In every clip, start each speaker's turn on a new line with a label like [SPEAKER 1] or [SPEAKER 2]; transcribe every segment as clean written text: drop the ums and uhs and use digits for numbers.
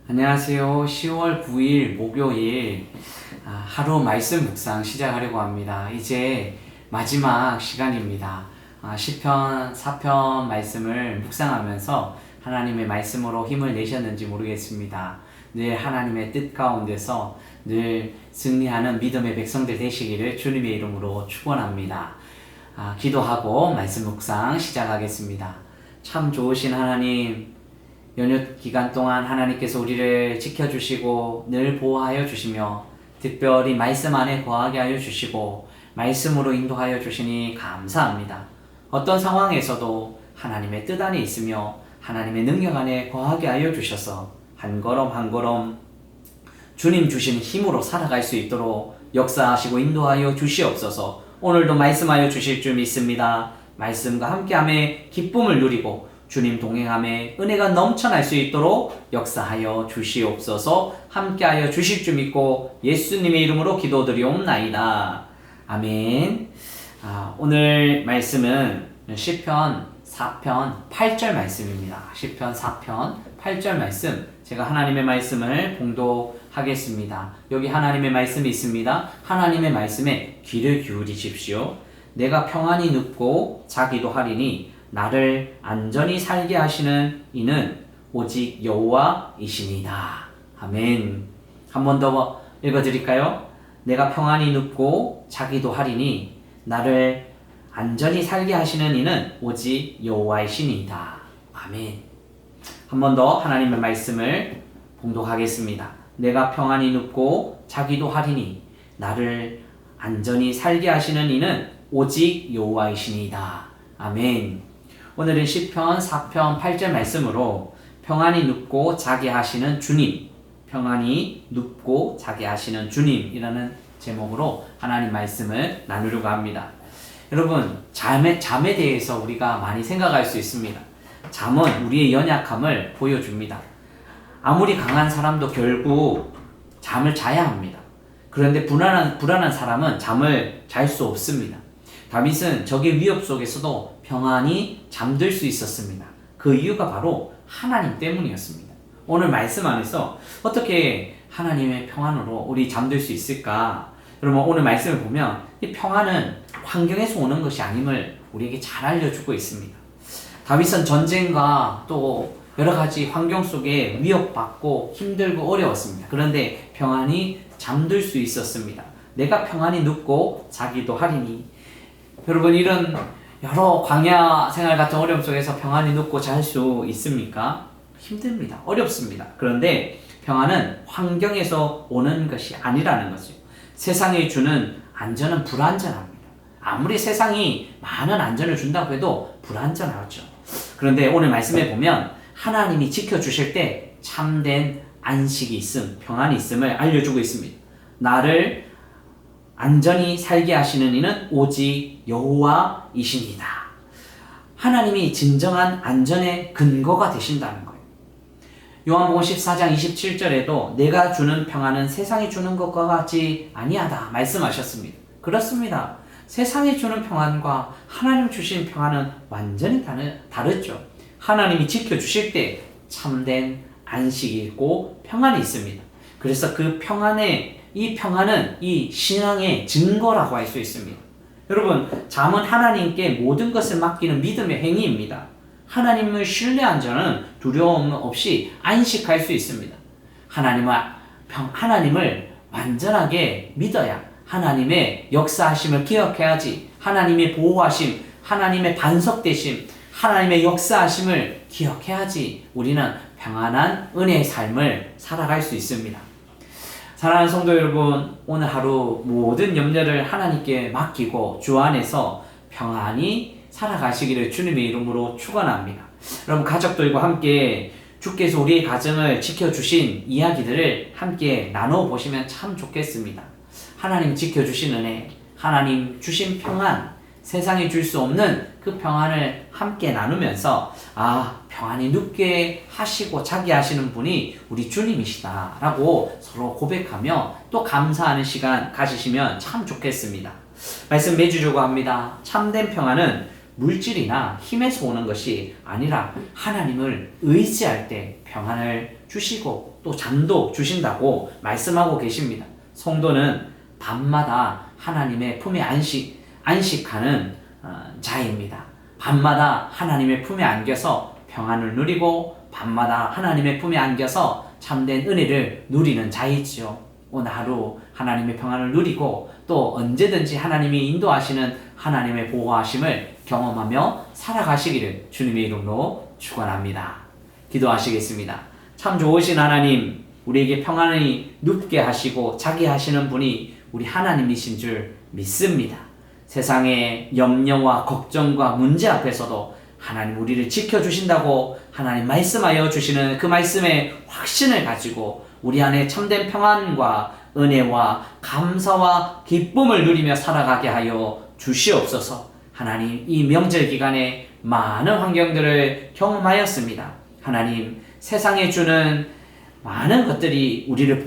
[SPEAKER 1] 안녕하세요. 10월 9일 목요일 하루 말씀 묵상 시작하려고 합니다. 이제 마지막 시간입니다. 시편 4편 말씀을 묵상하면서 하나님의 말씀으로 힘을 내셨는지 모르겠습니다. 늘 하나님의 뜻 가운데서 늘 승리하는 믿음의 백성들 되시기를 주님의 이름으로 축원합니다. 기도하고 말씀 묵상 시작하겠습니다. 참 좋으신 하나님, 연휴 기간 동안 하나님께서 우리를 지켜주시고 늘 보호하여 주시며 특별히 말씀 안에 거하게 하여 주시고 말씀으로 인도하여 주시니 감사합니다. 어떤 상황에서도 하나님의 뜻 안에 있으며 하나님의 능력 안에 거하게 하여 주셔서 한 걸음 한 걸음 주님 주신 힘으로 살아갈 수 있도록 역사하시고 인도하여 주시옵소서. 오늘도 말씀하여 주실 줄 믿습니다. 말씀과 함께함에 기쁨을 누리고 주님 동행함에 은혜가 넘쳐날 수 있도록 역사하여 주시옵소서. 함께하여 주실 줄 믿고 예수님의 이름으로 기도드리옵나이다. 아멘. 오늘 말씀은 시편 4편 8절 말씀입니다. 시편 4편 8절 말씀, 제가 하나님의 말씀을 봉독하겠습니다. 여기 하나님의 말씀이 있습니다. 하나님의 말씀에 귀를 기울이십시오. 내가 평안히 눕고 자기도 하리니 나를 안전히 살게 하시는 이는 오직 여호와이시니이다. 아멘. 한 번 더 읽어드릴까요? 내가 평안히 눕고 자기도 하리니 나를 안전히 살게 하시는 이는 오직 여호와이시니이다. 아멘. 한 번 더 하나님의 말씀을 봉독하겠습니다. 내가 평안히 눕고 자기도 하리니 나를 안전히 살게 하시는 이는 오직 여호와이시니이다. 아멘. 오늘은 시편 4편 8절 말씀으로 평안히 눕고 자게 하시는 주님, 평안히 눕고 자게 하시는 주님이라는 제목으로 하나님 말씀을 나누려고 합니다. 여러분, 잠에 대해서 우리가 많이 생각할 수 있습니다. 잠은 우리의 연약함을 보여줍니다. 아무리 강한 사람도 결국 잠을 자야 합니다. 그런데 불안한 사람은 잠을 잘 수 없습니다. 다윗은 적의 위협 속에서도 평안히 잠들 수 있었습니다. 그 이유가 바로 하나님 때문이었습니다. 오늘 말씀 안에서 어떻게 하나님의 평안으로 우리 잠들 수 있을까? 여러분, 오늘 말씀을 보면 이 평안은 환경에서 오는 것이 아님을 우리에게 잘 알려주고 있습니다. 다윗은 전쟁과 또 여러 가지 환경 속에 위협받고 힘들고 어려웠습니다. 그런데 평안히 잠들 수 있었습니다. 내가 평안히 눕고 자기도 하리니. 여러분, 이런 여러 광야 생활 같은 어려움 속에서 평안히 눕고 잘 수 있습니까? 힘듭니다. 어렵습니다. 그런데 평안은 환경에서 오는 것이 아니라는 거죠. 세상이 주는 안전은 불안전합니다. 아무리 세상이 많은 안전을 준다고 해도 불안전하죠. 그런데 오늘 말씀에 보면 하나님이 지켜주실 때 참된 안식이 있음, 평안이 있음을 알려주고 있습니다. 나를 안전히 살게 하시는 이는 오직 여호와이시니이다. 하나님이 진정한 안전의 근거가 되신다는 거예요. 요한복음 14장 27절에도 내가 주는 평안은 세상이 주는 것과 같지 아니하다 말씀하셨습니다. 그렇습니다. 세상이 주는 평안과 하나님 주신 평안은 완전히 다르죠. 하나님이 지켜주실 때 참된 안식이 있고 평안이 있습니다. 그래서 그 이 평안은 이 신앙의 증거라고 할 수 있습니다. 여러분, 잠은 하나님께 모든 것을 맡기는 믿음의 행위입니다. 하나님을 신뢰한 자는 두려움 없이 안식할 수 있습니다. 하나님을 완전하게 믿어야 하나님의 역사하심을 기억해야지, 하나님의 보호하심, 하나님의 반석되심, 하나님의 역사하심을 기억해야지 우리는 평안한 은혜의 삶을 살아갈 수 있습니다. 사랑하는 성도 여러분, 오늘 하루 모든 염려를 하나님께 맡기고 주 안에서 평안히 살아가시기를 주님의 이름으로 축원합니다. 여러분, 가족들과 함께 주께서 우리의 가정을 지켜주신 이야기들을 함께 나눠보시면 참 좋겠습니다. 하나님 지켜주신 은혜, 하나님 주신 평안, 세상이 줄 수 없는 그 평안을 함께 나누면서 평안히 눕게 하시고 자게 하시는 분이 우리 주님이시다 라고 서로 고백하며 또 감사하는 시간 가지시면 참 좋겠습니다. 말씀 맺으려고 합니다. 참된 평안은 물질이나 힘에서 오는 것이 아니라 하나님을 의지할 때 평안을 주시고 또 잠도 주신다고 말씀하고 계십니다. 성도는 밤마다 하나님의 품에 안식하는 자입니다. 밤마다 하나님의 품에 안겨서 평안을 누리고 밤마다 하나님의 품에 안겨서 참된 은혜를 누리는 자이지요. 오늘 하루 하나님의 평안을 누리고 또 언제든지 하나님이 인도하시는 하나님의 보호하심을 경험하며 살아가시기를 주님의 이름으로 축원합니다. 기도하시겠습니다. 참 좋으신 하나님, 우리에게 평안이 눕게 하시고 자기 하시는 분이 우리 하나님이신 줄 믿습니다. 세상의 염려와 걱정과 문제 앞에서도 하나님 우리를 지켜주신다고 하나님 말씀하여 주시는 그 말씀의 확신을 가지고 우리 안에 참된 평안과 은혜와 감사와 기쁨을 누리며 살아가게 하여 주시옵소서. 하나님, 이 명절 기간에 많은 환경들을 경험하였습니다. 하나님, 세상에 주는 많은 것들이 우리를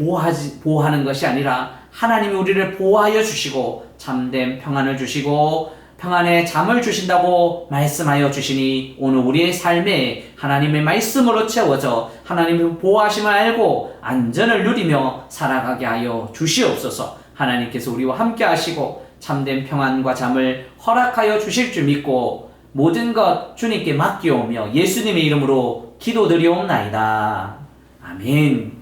[SPEAKER 1] 보호하는 것이 아니라 하나님이 우리를 보호하여 주시고 참된 평안을 주시고 평안의 잠을 주신다고 말씀하여 주시니 오늘 우리의 삶에 하나님의 말씀으로 채워져 하나님의 보호하심을 알고 안전을 누리며 살아가게 하여 주시옵소서. 하나님께서 우리와 함께 하시고 참된 평안과 잠을 허락하여 주실 줄 믿고 모든 것 주님께 맡기오며 예수님의 이름으로 기도드리옵나이다. 아멘.